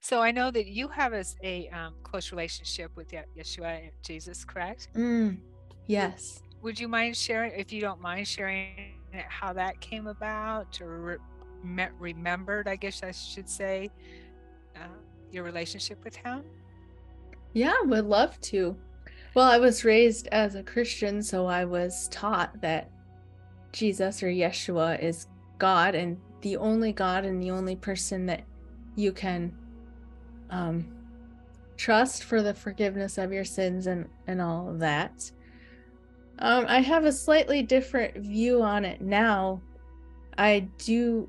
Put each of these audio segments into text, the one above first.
So I know that you have a close relationship with Yeshua and Jesus, correct? Mm, Would yes. would you mind sharing, if you don't mind sharing it, how that came about, or remembered, I guess I should say, uh, your relationship with him? Yeah, would love to. Well, I was raised as a Christian, so I was taught that Jesus or Yeshua is God and the only person that you can um, trust for the forgiveness of your sins and all of that. I have a slightly different view on it now. I do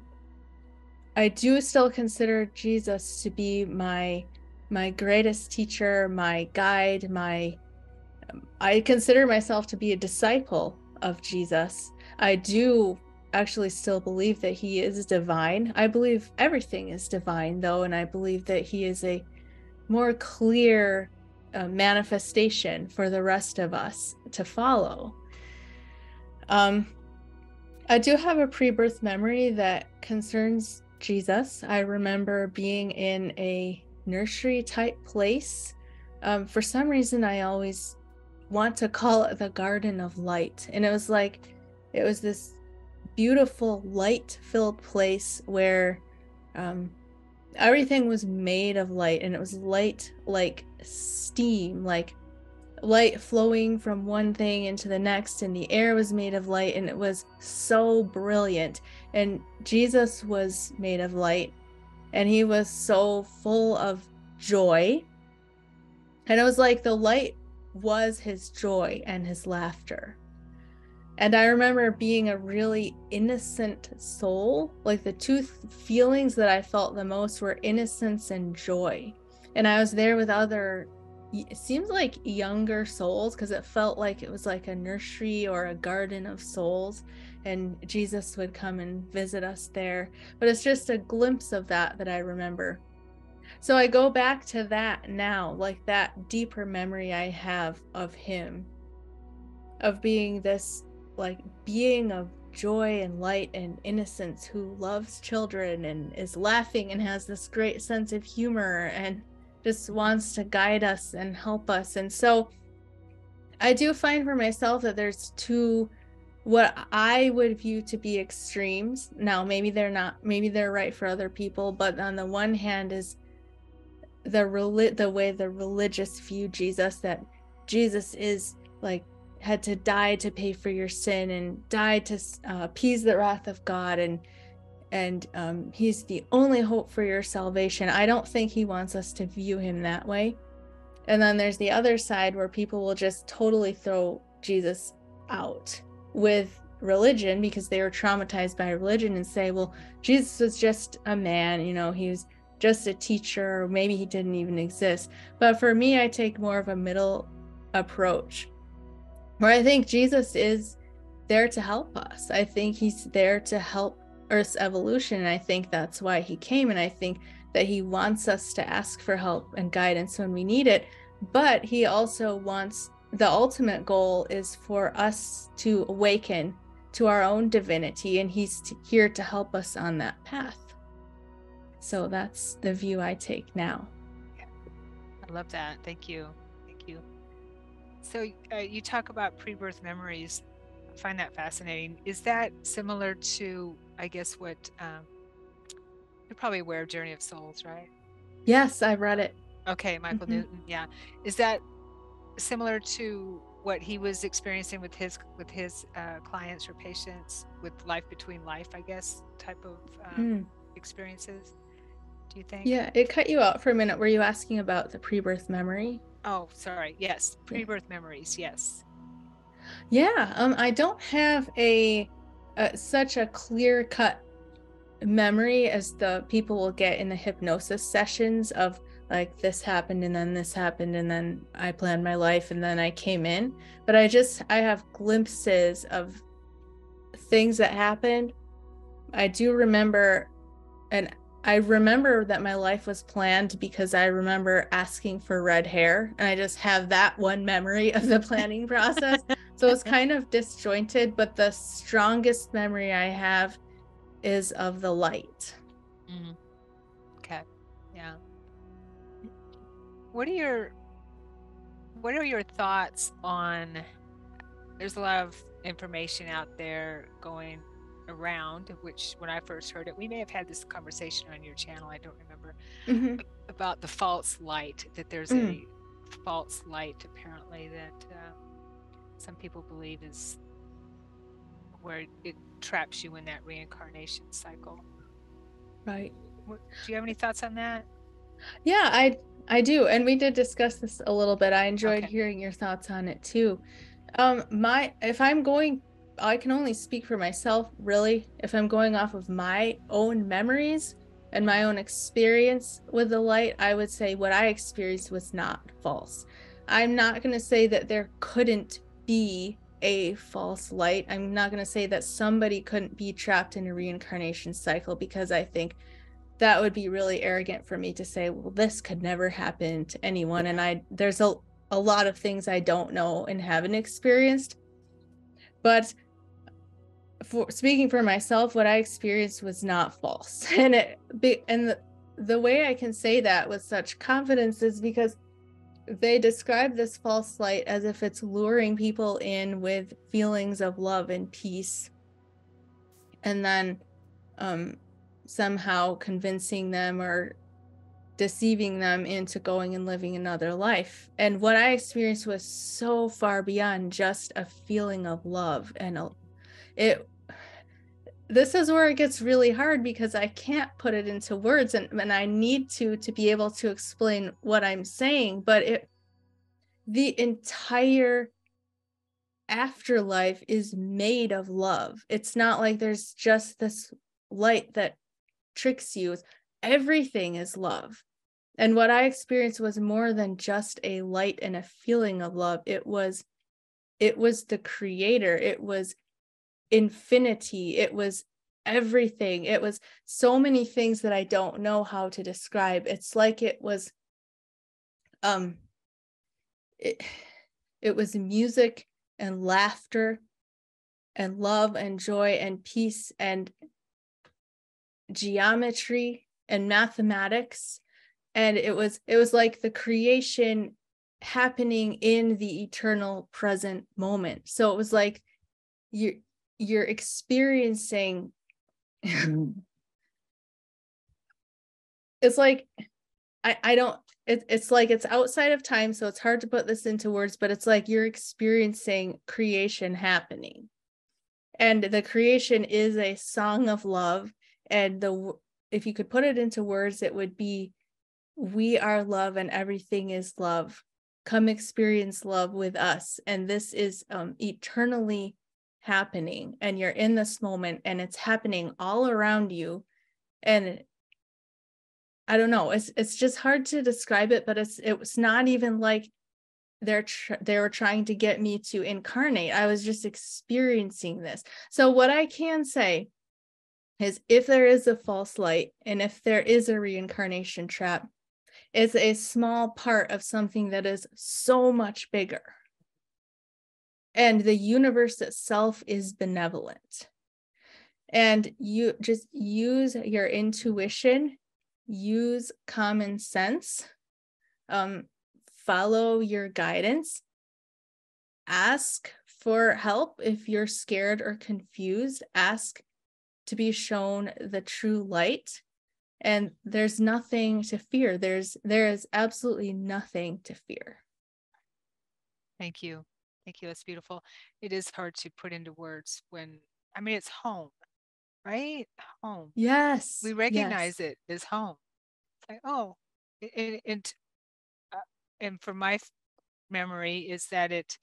I do still consider Jesus to be my greatest teacher, my guide, my I consider myself to be a disciple of Jesus. I do actually still believe that he is divine. I believe everything is divine, though, and I believe that he is a more clear manifestation for the rest of us to follow. Um, I do have a pre-birth memory that concerns Jesus. I remember being in a nursery type place. For some reason, I always want to call it the Garden of Light. And it was this beautiful light filled place where um, everything was made of light, and it was light like steam, like light flowing from one thing into the next, and the air was made of light, and it was so brilliant. And Jesus was made of light, and he was so full of joy. And it was like the light was his joy and his laughter. And I remember being a really innocent soul. Like the two feelings that I felt the most were innocence and joy. And I was there with other, it seems like younger souls, because it felt like it was like a nursery or a garden of souls. And Jesus would come and visit us there. But it's just a glimpse of that I remember. So I go back to that now, like that deeper memory I have of him, of being this like being of joy and light and innocence who loves children and is laughing and has this great sense of humor and just wants to guide us and help us. And so I do find for myself that there's two what I would view to be extremes. Now, maybe they're not, maybe they're right for other people, but on the one hand is the way the religious view Jesus, that Jesus is like had to die to pay for your sin and died to appease the wrath of God, and he's the only hope for your salvation. I don't think he wants us to view him that way. And then there's the other side where people will just totally throw Jesus out with religion because they were traumatized by religion and say, well, Jesus was just a man, he was just a teacher, or maybe he didn't even exist. But for me, I take more of a middle approach where I think Jesus is there to help us. I think he's there to help Earth's evolution. And I think that's why he came. And I think that he wants us to ask for help and guidance when we need it. But he also wants, the ultimate goal is for us to awaken to our own divinity. And he's here to help us on that path. So that's the view I take now. Yeah, I love that. Thank you. Thank you. So you talk about pre-birth memories. I find that fascinating. Is that similar to, I guess, what you're probably aware of Journey of Souls, right? Yes, I read it. Okay, Michael Mm-hmm. Newton. Yeah. Is that similar to what he was experiencing with his clients or patients with life between life, I guess, type of Mm. experiences? Do you think? Yeah, it cut you out for a minute. Were you asking about the pre-birth memory? Oh, sorry. Yes, Yeah. pre-birth memories. Yes. Yeah, I don't have such a clear cut memory as the people will get in the hypnosis sessions of like this happened and then this happened and then I planned my life and then I came in. But I have glimpses of things that happened. I do remember, and I remember that my life was planned because I remember asking for red hair, and I just have that one memory of the planning process. So it's kind of disjointed, but the strongest memory I have is of the light. Mhm. Okay. Yeah. what are your what are your thoughts on, there's a lot of information out there going around, which when I first heard it, we may have had this conversation on your channel, I don't remember, Mm-hmm. about the false light, that there's Mm, a false light apparently that some people believe is where it traps you in that reincarnation cycle. right. Do you have any thoughts on that? Yeah, I do. And we did discuss this a little bit. I enjoyed Okay. hearing your thoughts on it too. My if I'm going, I can only speak for myself, really. If I'm going off of my own memories and my Hmm. own experience with the light, I would say what I experienced was not false. I'm not going to say that there couldn't be a false light. I'm not going to say that somebody couldn't be trapped in a reincarnation cycle, because I think that would be really arrogant for me to say, well, this could never happen to anyone. And Yeah. there's a lot of things I don't know and haven't experienced. But for speaking for myself, what I experienced was not false. And the way I can say that with such confidence is because they describe this false light as if it's luring people in with feelings of love and peace, and then um, somehow convincing them or deceiving them into going and living another life. And what I experienced was so far beyond just a feeling of love. And it this is where it gets really hard, because I can't put it into words, and I need to be able to explain what I'm saying. But the entire afterlife is made of love. It's not like there's just this light that tricks you. Everything is love. And what I experienced was more than just a light and a feeling of love. It was the creator. It was infinity. It was everything. It was so many things that I don't know how to describe. It's like it was um it, it was music and laughter and love and joy and peace and geometry and mathematics. And it was like the creation happening in the eternal present moment. So it was like you're experiencing it's like I don't it's like it's outside of time, so it's hard to put this into words, but it's like you're experiencing creation happening. And the creation is a song of love. And the if you could put it into words, it would be, we are love and everything is love. Come experience love with us. And this is eternally happening. And you're in this moment and it's happening all around you. And I don't know, it's just hard to describe it, but it's not even like they were trying to get me to incarnate. I was just experiencing this. So what I can say is, if there is a false light and if there is a reincarnation trap, it's a small part of something that is so much bigger. And the universe itself is benevolent. And you just use your intuition, use common sense, follow your guidance, ask for help if you're scared or confused, ask to be shown the true light. And there's nothing to fear. There is absolutely nothing to fear. Thank you. Thank you. That's beautiful. It is hard to put into words when, I mean, it's home, right? Home. Yes, We yes, recognize it as home. It's like, oh, uh, and from my memory is that it,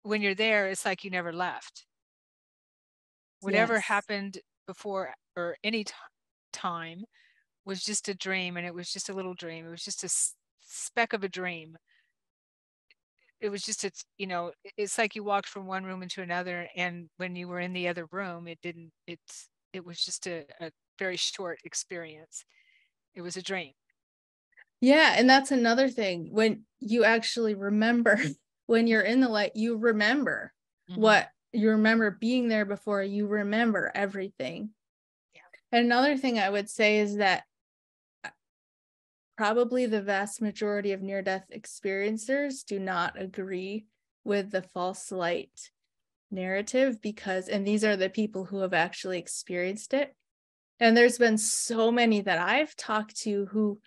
when you're there, it's like you never left. Whatever yes. happened before or any time was just a dream, and it was just a little dream. It was just a speck of a dream. It was just, it's like you walked from one room into another, and when you were in the other room, it was just a very short experience. It was a dream. Yeah, and that's another thing. When you actually remember, when you're in the light, you remember Hmm. what you remember being there before, you remember everything. Yeah. And another thing I would say is that probably the vast majority of near-death experiencers do not agree with the false light narrative, and these are the people who have actually experienced it. And there's been so many that I've talked to who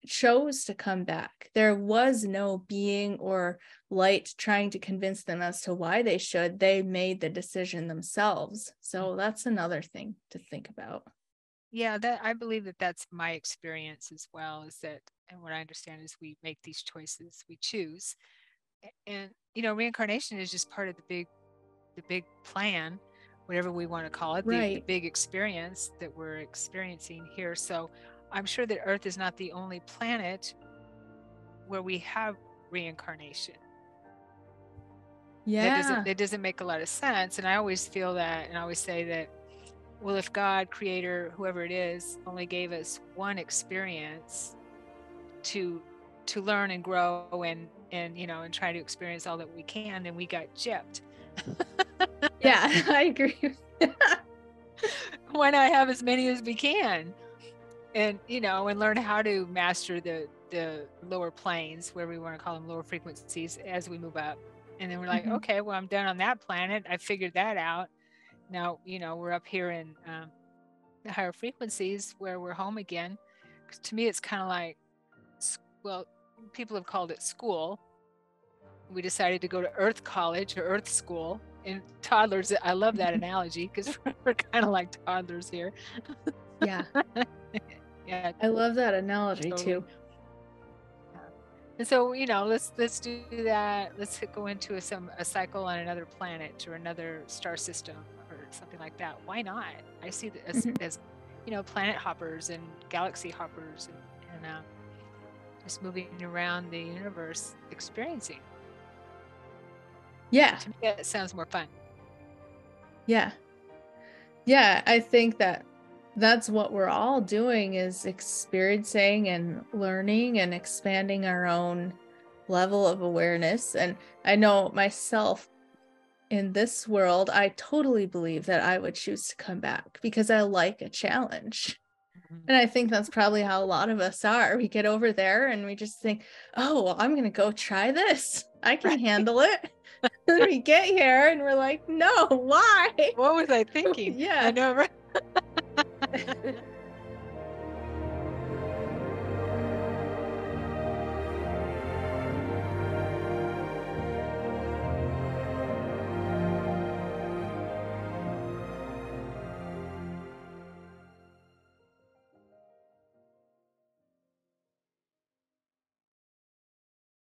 chose to come back. There was no being or light trying to convince them as to why they should. They made the decision themselves. So that's another thing to think about. Yeah, that I believe that that's my experience as well, is that, and what I understand is we make these choices, we choose. And reincarnation is just part of the big plan, whatever we want to call it, the Right. big experience that we're experiencing here. So I'm sure that Earth is not the only planet where we have reincarnation. Yeah. That doesn't make a lot of sense. And I always feel that, and I always say that, well, if God, creator, whoever it is, only gave us one experience to learn and grow and try to experience all that we can, then we got gypped. Yeah, I agree. Why not have as many as we can? And learn how to master the lower planes, where we want to call them lower frequencies, as we move up. And then we're like, Mhm. okay, well, I'm done on that planet. I figured that out. Now, we're up here in the higher frequencies where we're home again. 'Cause to me, it's kind of like, well, people have called it school. We decided to go to Earth College or Earth School. And toddlers, I love that analogy, because we're kind of like toddlers here. Yeah, Yeah, I love that analogy totally. too. Yeah. And so, let's do that. Let's go into a cycle on another planet or another star system or something like that. Why not? I see it Mhm. as planet hoppers and galaxy hoppers, and just moving around the universe, experiencing. Yeah, To me, that sounds more fun. yeah. Yeah, I think that that's what we're all doing, is experiencing and learning and expanding our own level of awareness. And I know myself, in this world, I totally believe that I would choose to come back because I like a challenge. Mhm. And I think that's probably how a lot of us are. We get over there and we just think, oh, well, I'm going to go try this. I can Right. handle it. Then we get here and we're like, no, why? What was I thinking? I Yeah. know, right?